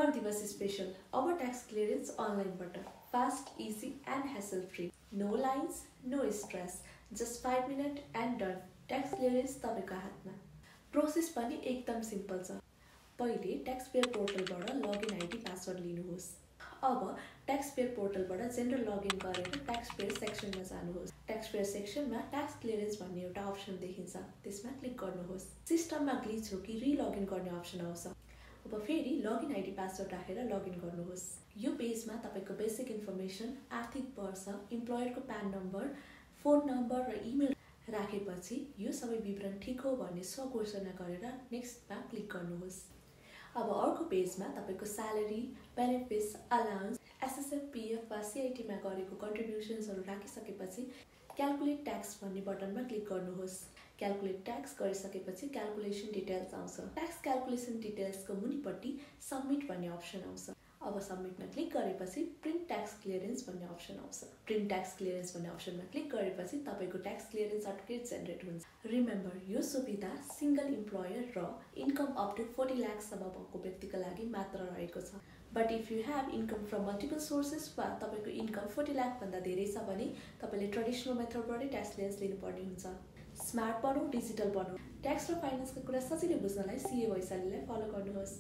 मगर दिवस स्पेशल अब tax clearance अनलाइनबाट fast easy and hassle free no lines no stress just 5 minute and done tax clearance तपाईँको हातमा process पनि एकदम सिम्पल छ पहिले ट्याक्स पेयर पोर्टलबाट लगइन आइडी पासवर्ड लिनुहोस् अब ट्याक्स पेयर पोर्टलबाट जेनरल लगइन गरेर ट्याक्स पेयर सेक्सनमा जानुहोस् ट्याक्स पेयर सेक्सनमा ट्याक्स क्लियरेन्स भन्ने एउटा अप्सन देखिन्छ त्यसमा क्लिक गर्नुहोस् सिस्टममा ग्लिच हो कि रिलगिन गर्ने अप्सन आउँछ अब फेरि लगइन आइडी पासवर्ड राखेर लगइन गर्नुहोस् यो पेजमा तपाईको बेसिक इन्फर्मेसन आर्थिक वर्ष इम्प्लोयरको प्यान नम्बर फोन नम्बर र इमेल राखेपछि यो सबै विवरण ठिक हो भन्ने स्वघोषणा गरेर नेक्स्टमा क्लिक गर्नुहोस् अब अर्को पेजमा तपाईको salary benefits allowance SSF PF वा सीआईटीमा गरेको कन्ट्रिब्युसन्सहरू राखिसकेपछि क्याल्कुलेट ट्याक्स भन्ने बटनमा क्लिक गर्नुहोस् क्याल्कुलेट ट्याक्स गरिसकेपछि क्याल्कुलेसन डिटेल्स आउँछ ट्याक्स क्याल्कुलेसन डिटेल्सको मुनिपट्टि सबमिट भन्ने अप्सन आउँछ अब सबमिटमा क्लिक गरेपछि प्रिन्ट ट्याक्स क्लियरेन्स भन्ने अप्सन आउँछ प्रिन्ट ट्याक्स क्लियरेन्स भन्ने अप्सनमा क्लिक गरेपछि तपाईको ट्याक्स क्लियरेन्स सर्टिफिकेट जेनेरेट हुन्छ रिमेम्बर यो सुविधा सिंगल इम्प्लोयर र इन्कम अप टु 40 लाखसम्म भएको व्यक्तिका लागि मात्र रहेको छ but if you have income from multiple sources वा तपाईको इन्कम 40 लाख भन्दा धेरै छ भने तपाईले ट्रेडिसनल मेथडबाटै ट्याक्स क्लियरेन्स लिनुपर्ने हुन्छ स्मार्ट बनौं डिजिटल बनौं ट्याक्स र फाइनान्सका कुरा सजिलै बुझ्नलाई सीए वैशालीलाई फलो गर्नुहोस्